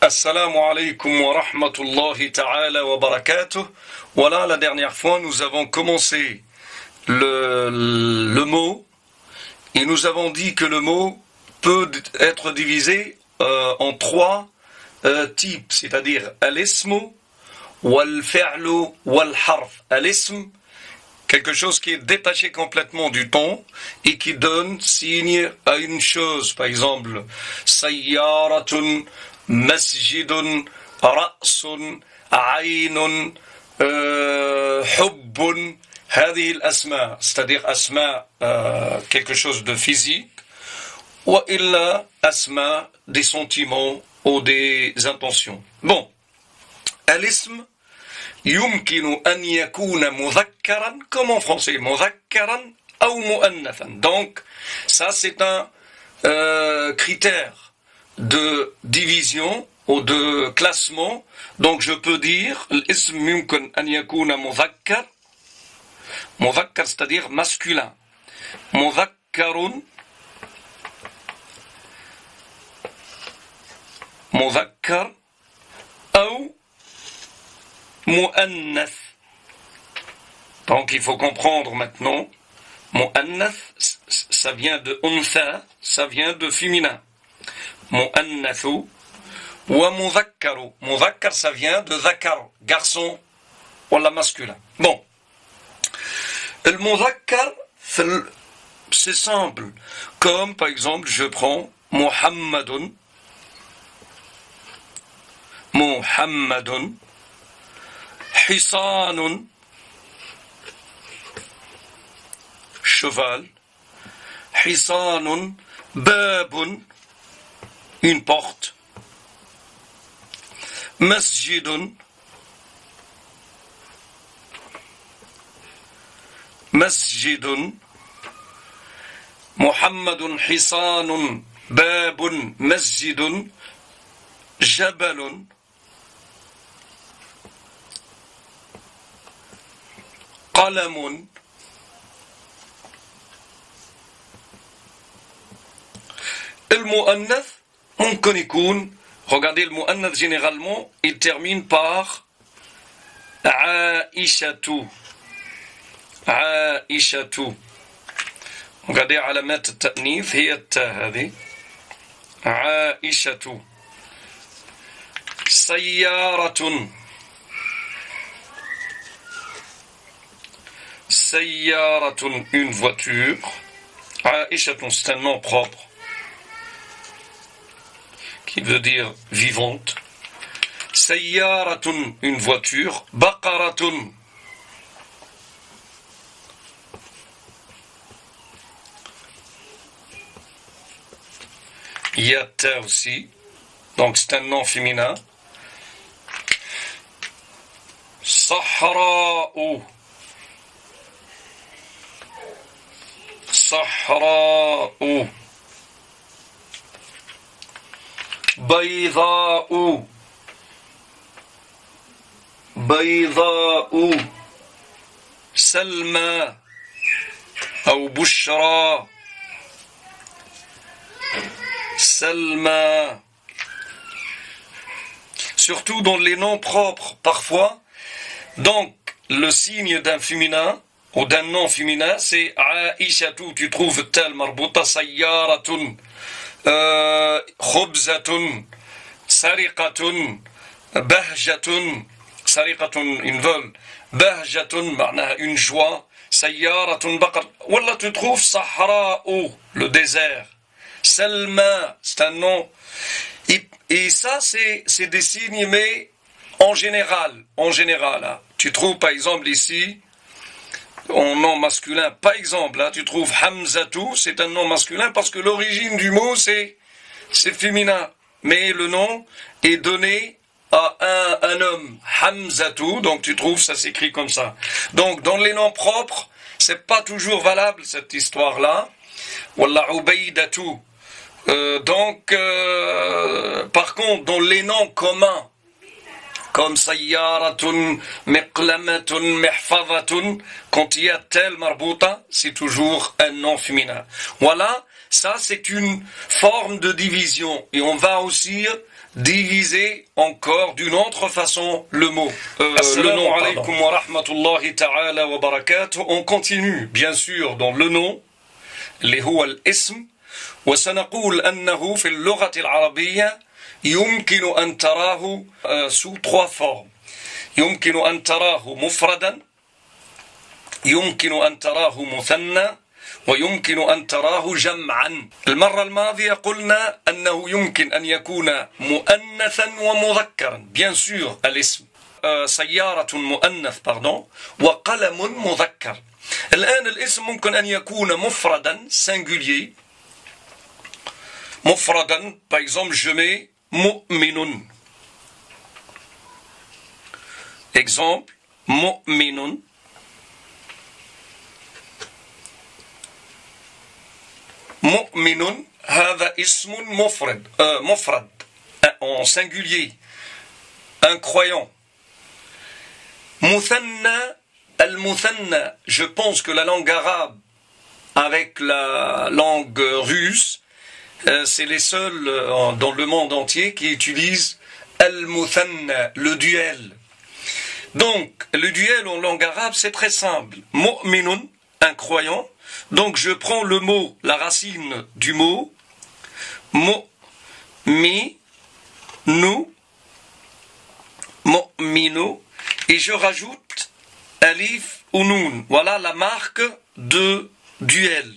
Assalamu alaikum wa rahmatullahi ta'ala wa barakatuh. Voilà, la dernière fois, nous avons commencé le mot et nous avons dit que le mot peut être divisé en trois types, c'est-à-dire al-ismu, wal-fi'lu, wal-harf. Al-ism, quelque chose qui est détaché complètement du ton et qui donne signe à une chose. Par exemple, sayyaratun, masjidun, ra'sun, aynun, hubbun, هذه الأسماء, c'est-à-dire asma, quelque chose de physique, ou illa asma, des sentiments ou des intentions. Bon, al-ism يمكن أن يكون مذكرا comme en français مذكرا أو مؤنثا. Donc ça c'est un critère de division ou de classement. Donc je peux dire الاسم يمكن أن يكون مذكر, مذكر c'est-à-dire masculin, مذكر, مذكر أو مؤنث. Donc il faut comprendre maintenant, مؤنث ça vient de untha, ça vient de féminin. مؤنث ومذكر, مذكر ça vient de ذكر, garçon, ولا masculin. Bon, المذكر c'est simple, comme par exemple je prends محمد, محمد, حصان, cheval, حصان, باب, une porte, مسجد, مسجد, محمد, حصان, باب, مسجد, جبل, قلم. المؤنث ممكن يكون, regardez le مؤنث généralement il termine par عائشة, عائشة. regardez علامات التأنيث هي التاء هذه, عائشة. سيارة, سيارة, une voiture. عائشة c'est un nom propre qui veut dire vivante. سيارة, une voiture. بقرة, il y a ta aussi, donc c'est un nom féminin. صحراء, صحراء. بيضاء, بيضاء. سلمى أو بشرى, سلمى. Surtout dans les noms propres, parfois. Donc, le signe d'un féminin ou d'un nom féminin, c'est Aïchatou. Tu trouves tel marbuta, sayyaratun, khubzatun, sariqatun, bahjatun. Sariqatun, une vol. Bahjatun, une joie. Sayyaratun, baqar. Wallah, tu trouves Sahra'u, le désert. Salma, c'est un nom. Et ça, c'est des signes, mais en général, hein. Tu trouves par exemple ici, en nom masculin, par exemple, là, tu trouves Hamzatou, c'est un nom masculin parce que l'origine du mot, c'est féminin. Mais le nom est donné à un homme, Hamzatou, donc tu trouves, ça s'écrit comme ça. Donc, dans les noms propres, c'est pas toujours valable, cette histoire-là. Wallah Ubaydatou. Par contre, dans les noms communs, comme sayyaratun, miqlamatun, mihfadatun, quand il y a tel marbuta, c'est toujours un nom féminin. Voilà, ça c'est une forme de division. Et on va aussi diviser encore d'une autre façon le mot. Le nom, alaykum wa rahmatullahi ta'ala wa barakatuh. On continue, bien sûr, dans le nom, اللي هو الاسم. وسنقول أنه في اللغة العربية يمكن أن تراه sous trois formes. يمكن أن تراه مفردا، يمكن أن تراه مثنى، ويمكن أن تراه جمعا. المرة الماضية قلنا أنه يمكن أن يكون مؤنثا ومذكرا. bien sûr الاسم سيارة مؤنث وقلم مذكر. الآن الاسم ممكن أن يكون مفردا singulier. مفردا par exemple je mets مؤمن. exemple مؤمن. مؤمن هذا اسم مفرد en singulier, un croyant. مثنى المثنى, je pense que la langue arabe avec la langue russe, c'est les seuls dans le monde entier qui utilisent al-muthanna, le duel. Donc le duel en langue arabe c'est très simple. Mu'minun, un croyant. Donc je prends le mot, la racine du mot, mu'minu, et je rajoute alif ou nun. Voilà la marque de duel,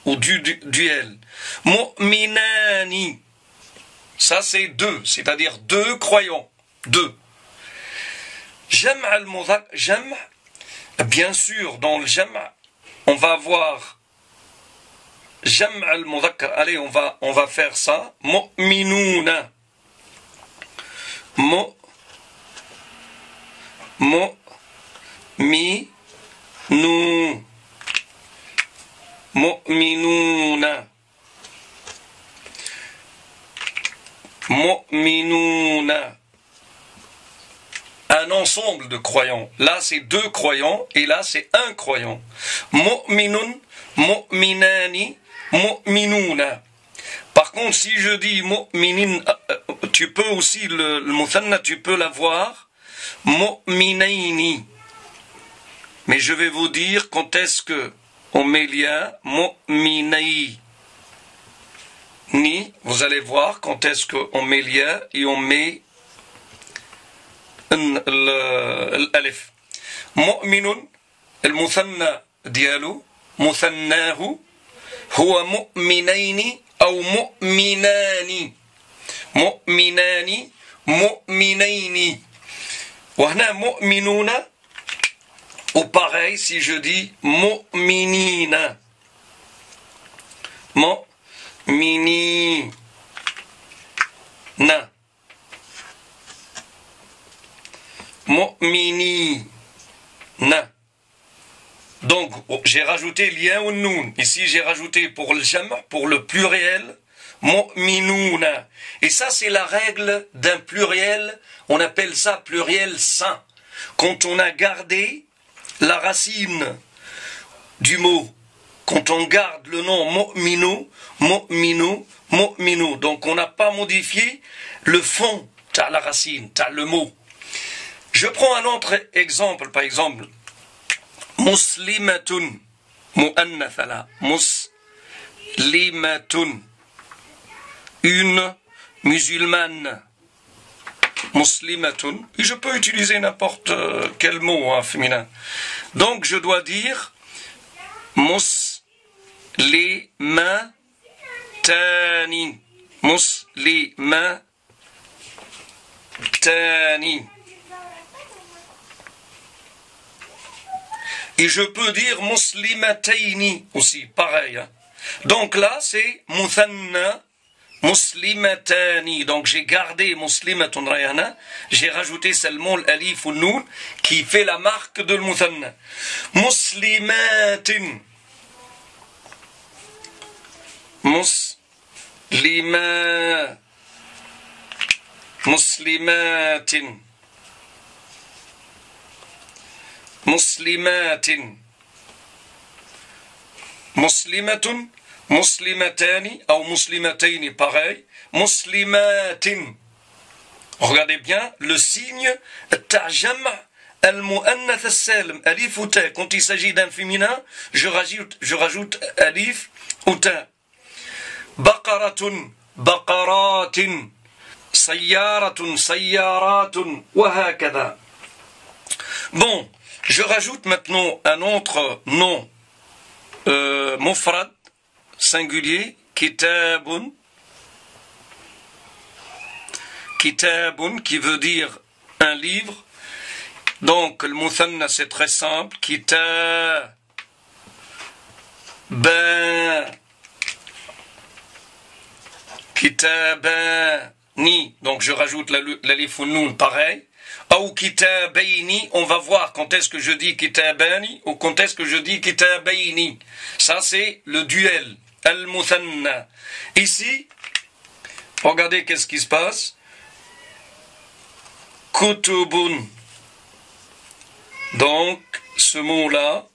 ou du duel. Mu'minani, ça c'est deux, c'est-à-dire deux croyants, deux. Jam' al-mudhak, jam', bien sûr dans le jam', on va avoir jam' al-mudhakkar. Allez, on va faire ça. Mu'minuna. Mu'minuna. Mu'minuna. Un ensemble de croyants. Là, c'est deux croyants et là, c'est un croyant. Mu'minun, mu'minani, mu'minuna. Par contre, si je dis mu'minin, tu peux aussi, le muthanna, tu peux l'avoir. Mu'minaini. Mais je vais vous dire quand est-ce que on met lien mu'minai. Ni, vous allez voir quand est-ce qu'on met lien et on met الألف. مؤمن المثنى ديالو مثناه هو مؤمنين أو مؤمنان. مؤمنان مؤمنين. وهنا مؤمنون. Ou pareil si je dis مؤمنين. مؤمنين. Mu'minina. Donc j'ai rajouté lien ou noun. Ici j'ai rajouté pour le jam', pour le pluriel, mu'minuna. Et ça c'est la règle d'un pluriel, on appelle ça pluriel sain. Quand on a gardé la racine du mot, quand on garde le nom mu'minu, mu'minu, mu'minu. Donc on n'a pas modifié le fond, t'as la racine, t'as le mot. Je prends un autre exemple, par exemple, muslimatun, mu'annathala, muslimatun, une musulmane, muslimatun, et je peux utiliser n'importe quel mot féminin. Donc je dois dire muslimatani, muslimatani. Et je peux dire muslimataini aussi, pareil. Hein. Donc là, c'est muthanna, muslimatani. Donc j'ai gardé muslimatun rayana, j'ai rajouté seulement l'alif ou noun qui fait la marque de muthanna. Muslimatin. Muslimatin. مسلمات مسلمة مسلمتان أو مسلمتين pareil مسلمات Regardez bien le signe ta'jam' al-mu'annath as-salim, alif ou ta. Quand il s'agit d'un féminin, je rajoute alif ou ta. Baqaratun, baqaratin, sayyaratun, sayyaratun, wa hakadha. Bon, je rajoute maintenant un autre nom mufrad, singulier, kitabun. Kitabun qui veut dire un livre. Donc le muthanna c'est très simple. Kitabani. Kitabani. Donc je rajoute l'alif ou noun pareil. Ou kitabayni, on va voir quand est-ce que je dis kitabani ou quand est-ce que je dis kitabayni. Ça c'est le duel. Al-muthanna. Ici, regardez qu'est-ce qui se passe. Kutubun. Donc, ce mot-là,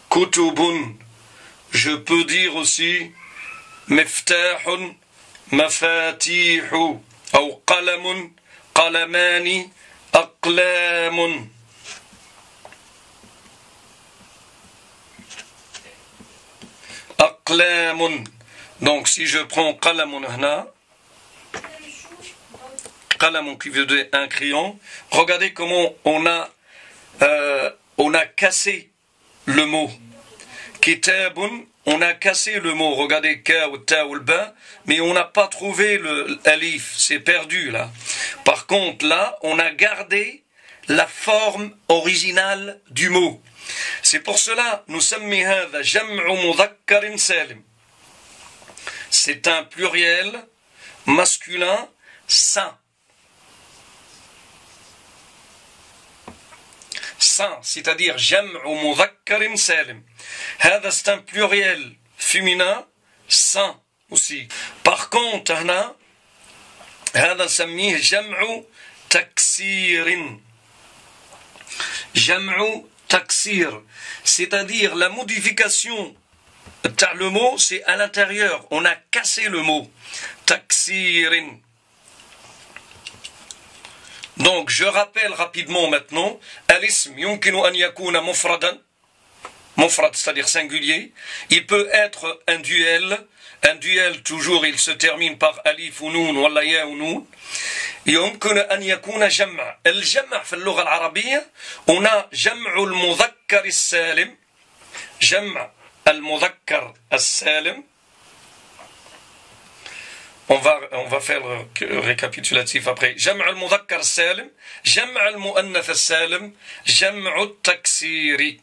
kutubun, je peux dire aussi miftahun, mafatihu, ou qalamun, qalamani, aqlamun. Aqlamun. Donc, si je prends qalamun hna, qalam qui veut dire un crayon, regardez comment on a cassé le mot. Kitabun, on a cassé le mot. Regardez ka ou ta ou le ba, mais on n'a pas trouvé le alif, c'est perdu là. Par contre là, on a gardé la forme originale du mot. C'est pour cela nous sammi hadha jam'u mudhakkarin salim. C'est un pluriel masculin sain. Sain, c'est-à-dire jam'u mudhakkarin salim. Hada c'est un pluriel féminin sain aussi. Par contre, hana hada نسميه jam'u taksirin. Jam'u taksir, c'est-à-dire la modification. Le mot, c'est à l'intérieur. On a cassé le mot. Taksirin. Donc, je rappelle rapidement maintenant, al-ism yumkinu an yakuna mufradan, mufrad, c'est-à-dire singulier. Il peut être un duel. Un duel, toujours, il se termine par alif ou noun, wala ya ou noun. يمكن أن يكون جمع. الجمع في اللغة العربية هنا جمع المذكر السالم. جمع المذكر السالم. On va faire le récapitulatif après. جمع المذكر السالم، جمع المؤنث السالم، جمع التكسير.